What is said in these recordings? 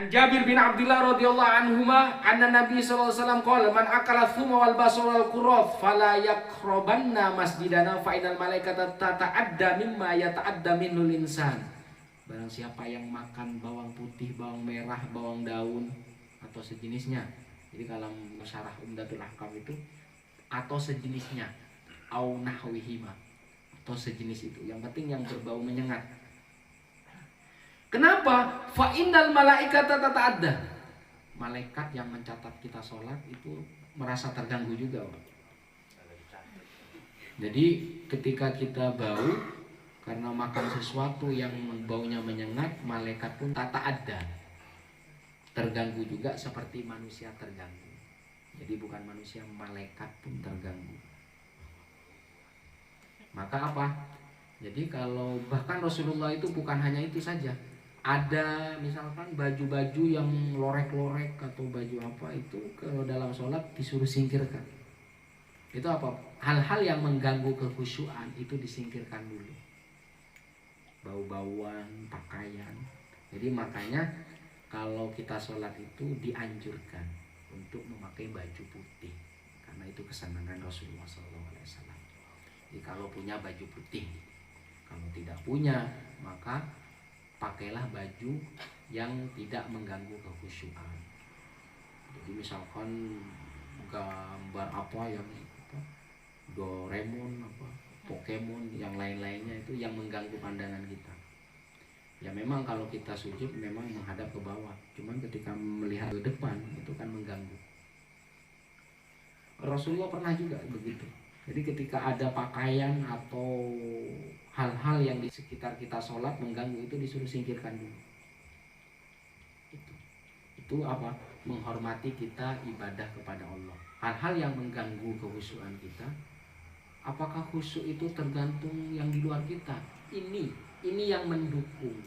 Jabir bin Abdullah radhiyallahu anhuma anna Nabi sallallahu alaihi wasallam qala man akala thuma wal basal wal qurath fala yaqrabanna masjidana fa innal malaikata tata'adda mimma yata'adda minul insan. Barang siapa yang makan bawang putih, bawang merah, bawang daun atau sejenisnya. Jadi kalau syarah Umdatul Ahkam itu atau sejenisnya au nahwihima atau sejenis itu. Yang penting yang berbau menyengat. Kenapa? Fa innal malaikata tata'adda. Malaikat yang mencatat kita sholat itu merasa terganggu juga, Pak. Jadi ketika kita bau karena makan sesuatu yang baunya menyengat, malaikat pun tata'adda. Terganggu juga seperti manusia terganggu. Jadi bukan manusia, malaikat pun terganggu. Maka apa? Jadi kalau bahkan Rasulullah itu bukan hanya itu saja. Ada misalkan baju-baju yang lorek-lorek atau baju apa itu kalau dalam sholat disuruh singkirkan. Itu apa? Hal-hal yang mengganggu kekhusyuan itu disingkirkan dulu. Bau-bauan, pakaian. Jadi makanya kalau kita sholat itu dianjurkan untuk memakai baju putih karena itu kesenangan Rasulullah SAW. Jadi kalau punya baju putih, kalau tidak punya maka pakailah baju yang tidak mengganggu kekhusyuan. Jadi misalkan gambar apa yang Doraemon apa Pokemon yang lain-lainnya itu yang mengganggu pandangan kita. Ya memang kalau kita sujud memang menghadap ke bawah, cuman ketika melihat ke depan itu kan mengganggu. Rasulullah pernah juga begitu. Jadi ketika ada pakaian atau hal-hal yang di sekitar kita sholat mengganggu itu disuruh singkirkan dulu. Itu apa? Menghormati kita ibadah kepada Allah. Hal-hal yang mengganggu kekhusyuan kita, apakah khusyuk itu tergantung yang di luar kita? Ini yang mendukung.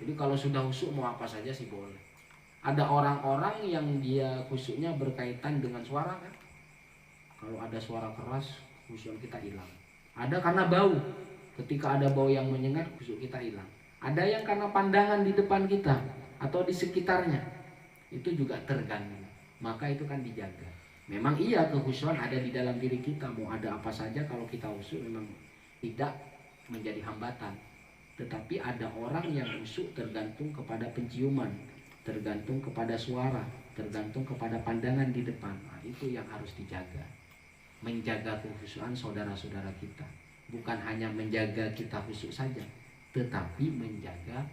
Jadi kalau sudah khusyuk mau apa saja sih boleh. Ada orang-orang yang dia khusyuknya berkaitan dengan suara kan? Kalau ada suara keras, khusyuk kita hilang. Ada karena bau. Ketika ada bau yang menyengat, khusyuk kita hilang. Ada yang karena pandangan di depan kita atau di sekitarnya. Itu juga terganggu. Maka itu kan dijaga. Memang iya kekhusyuan ada di dalam diri kita. Mau ada apa saja kalau kita khusyuk memang tidak menjadi hambatan. Tetapi ada orang yang khusyuk tergantung kepada penciuman, tergantung kepada suara, tergantung kepada pandangan di depan. Nah, itu yang harus dijaga. Menjaga kekhusyuan saudara-saudara kita. Bukan hanya menjaga kita khusyuk saja, tetapi menjaga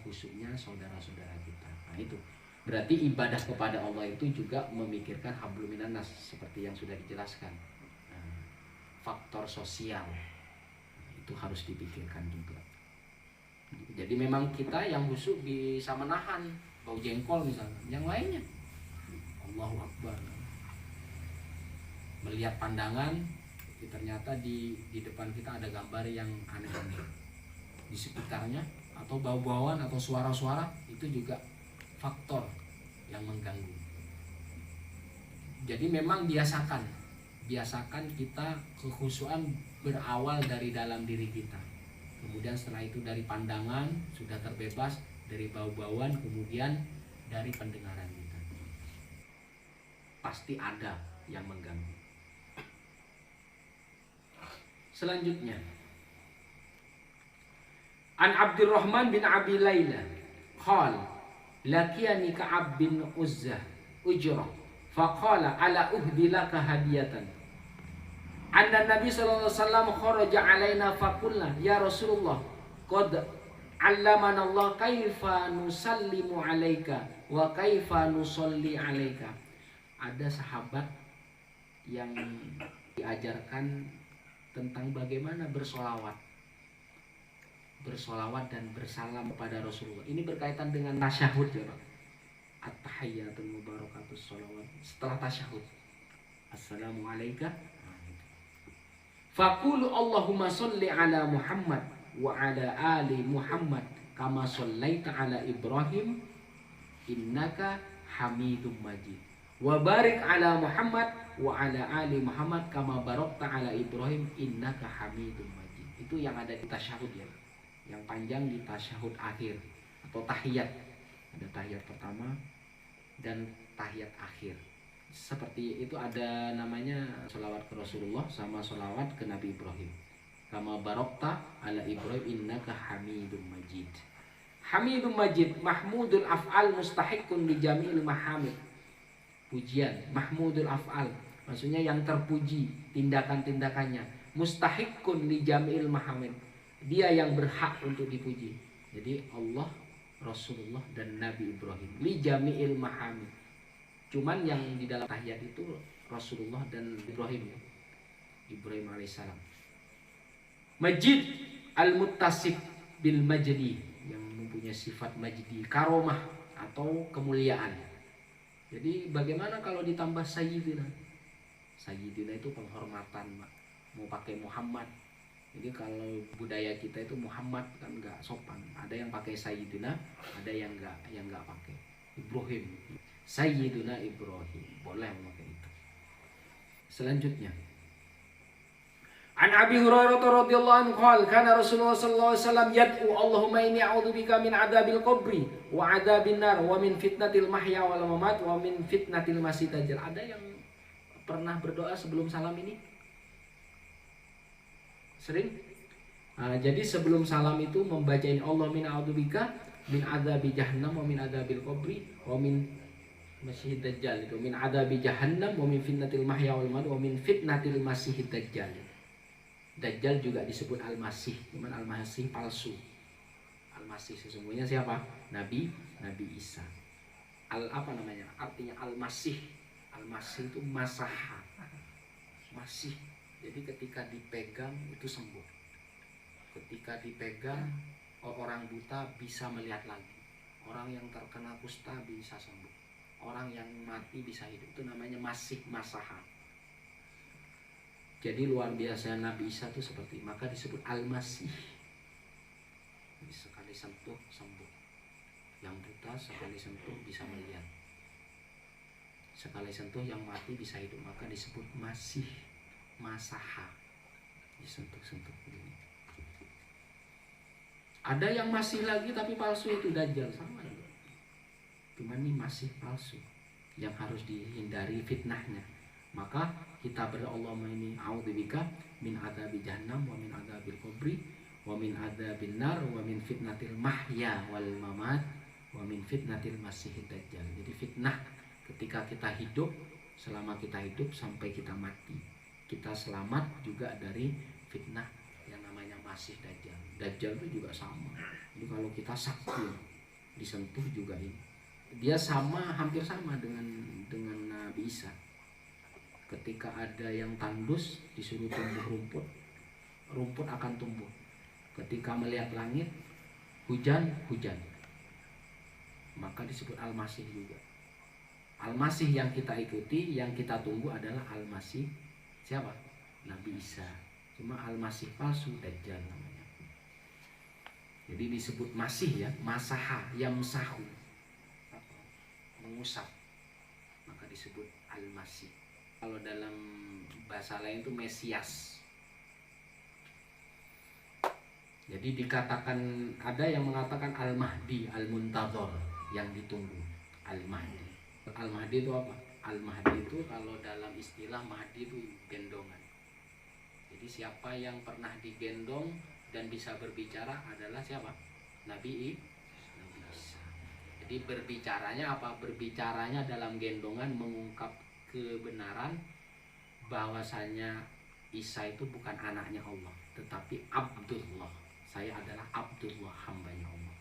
khusyuknya saudara-saudara kita. Nah itu berarti ibadah kepada Allah itu juga memikirkan hablum minan nas seperti yang sudah dijelaskan. Faktor sosial itu harus dipikirkan juga. Jadi memang kita yang khusyuk bisa menahan bau jengkol misalnya, yang lainnya Allahu Akbar. Melihat pandangan, ternyata di depan kita ada gambar yang aneh-aneh di sekitarnya, atau bau-bauan atau suara-suara, itu juga faktor yang mengganggu. Jadi memang biasakan kita kekhusyuan berawal dari dalam diri kita. Kemudian setelah itu dari pandangan sudah terbebas, dari bau-bauan, kemudian dari pendengaran kita. Pasti ada yang mengganggu. Selanjutnya, An Abdurrahman bin Abi Layla qal laqiyani Ka'ab bin Uzzah ujrah faqala ala uhdi laka hadiyatan. Anna Nabi sallallahu alaihi wasallam kharaja alaina faqulna ya Rasulullah qad 'allamana Allah kaifa nusallimu 'alaika wa kaifa nusalli 'alaika. Ada sahabat yang diajarkan tentang bagaimana bersolawat dan bersalam kepada Rasulullah. Ini berkaitan dengan tasyahud ya Pak. At-tahiyyatul mubarakatus sholawat. Setelah tasyahud, assalamu alayka. Faqulu Allahumma sholli ala Muhammad wa ala ali Muhammad kama shallaita ala Ibrahim innaka Hamidum Majid. Wa barik ala Muhammad wa ala ali Muhammad kama barakta ala Ibrahim innaka Hamidum Majid. Itu yang ada di tasyahud ya. Yang panjang di tasyahud akhir atau tahiyat. Ada tahiyat pertama dan tahiyat akhir. Seperti itu ada namanya sholawat ke Rasulullah sama sholawat ke Nabi Ibrahim. Kama barokta ala Ibrahim innaka hamidum majid. Hamidum majid, mahmudul af'al mustahiqun li jami'il mahamid. Pujian, mahmudul af'al, maksudnya yang terpuji tindakan-tindakannya. Mustahiqun li jami'il mahamid, dia yang berhak untuk dipuji. Jadi Allah, Rasulullah dan Nabi Ibrahim li jami'il mahamid. Cuman yang di dalam tahiyat itu Rasulullah dan Ibrahim, Ibrahim alaihissalam. Majid al-muttasif bil majdi, yang mempunyai sifat majdi, karomah atau kemuliaan. Jadi bagaimana kalau ditambah sayyidina? Sayyidina itu penghormatan, Pak. Mau pakai Muhammad. Jadi kalau budaya kita itu Muhammad kan nggak sopan. Ada yang pakai sayyidina, ada yang nggak pakai. Ibrahim, Sayyiduna Ibrahim, boleh memakai itu. Selanjutnya, An Abi Hurairah radhiyallahu anhu qala kana Rasulullah sallallahu alaihi wasallam yad'u Allahumma inni a'udzubika min adzabil qabri wa adzabin nar wa min fitnatil mahya wal mamat wa min fitnatil masih dajjal. Ada yang pernah berdoa sebelum salam ini? Sering? Jadi sebelum salam itu membaca ini, Allah min a'udzubika min adzabi jahannam wa min adzabil qabri wa min masih dajjal. Itu min adzabi jahannam wa min fitnatil mahya wal mamat wa min fitnatil masih dajjal. Dajjal juga disebut Al-Masih, cuman Al-Masih palsu. Al-Masih sesungguhnya siapa? Nabi Isa. Apa namanya? Artinya Al-Masih. Al-Masih itu masaha. Masih. Jadi ketika dipegang itu sembuh. Ketika dipegang orang buta bisa melihat lagi. Orang yang terkena kusta bisa sembuh. Orang yang mati bisa hidup. Itu namanya masih masaha. Jadi luar biasa Nabi Isa itu seperti, maka disebut Al-Masih. Jadi sekali sentuh sembuh. Yang buta sekali sentuh bisa melihat. Sekali sentuh yang mati bisa hidup, maka disebut Masih Masaha. Disentuh-sentuh begini. Ada yang masih lagi tapi palsu, itu Dajjal, sama juga. Cuman ini masih palsu, yang harus dihindari fitnahnya. Maka kita berdoa ini a'udzubika min adzabi jahannam wa min adzabil qabri wa min adzabin nar wa min fitnatil mahya wal mamat wa min fitnatil masihid dajjal. Jadi fitnah ketika kita hidup, selama kita hidup sampai kita mati. Kita selamat juga dari fitnah yang namanya masih dajjal. Dajjal itu juga sama. Jadi kalau kita sakti disentuh juga ini. Dia sama, hampir sama dengan Nabi Isa. Ketika ada yang tandus disuruh tumbuh rumput, rumput akan tumbuh. Ketika melihat langit, hujan. Maka disebut Al-Masih juga. Al-Masih yang kita ikuti, yang kita tunggu adalah Al-Masih siapa? Nabi Isa. Cuma Al-Masih palsu, Dajjal namanya. Jadi disebut Masih ya, masaha, yamsahu, mengusap. Maka disebut Al-Masih. Kalau dalam bahasa lain itu Mesias. Jadi dikatakan, ada yang mengatakan Al-Mahdi, Al-Muntadhar, yang ditunggu. Al-Mahdi. Al-Mahdi itu apa? Al-Mahdi itu kalau dalam istilah Mahdi itu gendongan. Jadi siapa yang pernah digendong dan bisa berbicara adalah siapa? Nabi Isa. Jadi berbicaranya apa? Berbicaranya dalam gendongan mengungkap kebenaran bahwasanya Isa itu bukan anaknya Allah, tetapi Abdullah. Saya adalah Abdullah, hambanya Allah.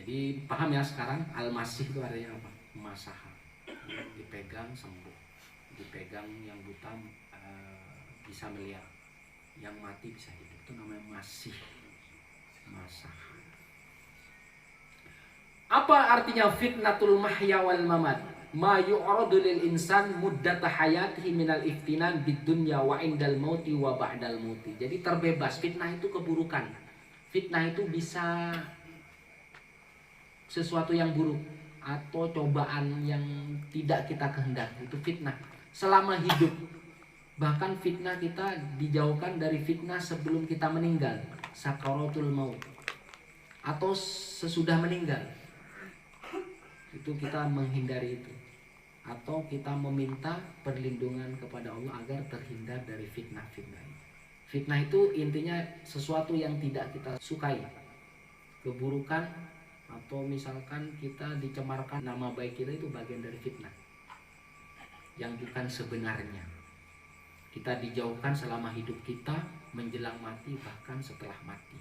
Jadi paham ya sekarang? Al-Masih itu artinya apa? Masaha. Dipegang sembuh. Dipegang yang buta bisa melihat. Yang mati bisa hidup. Itu namanya Masih Masaha. Apa artinya fitnatul mahya wal mamat? Ma yu'radu lil insan muddata hayatihi minal iftinan bid dunya wa indal mauti wa ba'dal mauti. Jadi terbebas, fitnah itu keburukan. Fitnah itu bisa sesuatu yang buruk atau cobaan yang tidak kita kehendaki, itu fitnah selama hidup. Bahkan fitnah kita dijauhkan dari fitnah sebelum kita meninggal, sakaratul maut. atau sesudah meninggal. Itu kita menghindari itu, atau kita meminta perlindungan kepada Allah agar terhindar dari fitnah-fitnah itu. Fitnah itu intinya sesuatu yang tidak kita sukai, keburukan, atau misalkan kita dicemarkan nama baik kita, itu bagian dari fitnah yang bukan sebenarnya. Kita dijauhkan selama hidup kita, menjelang mati, bahkan setelah mati.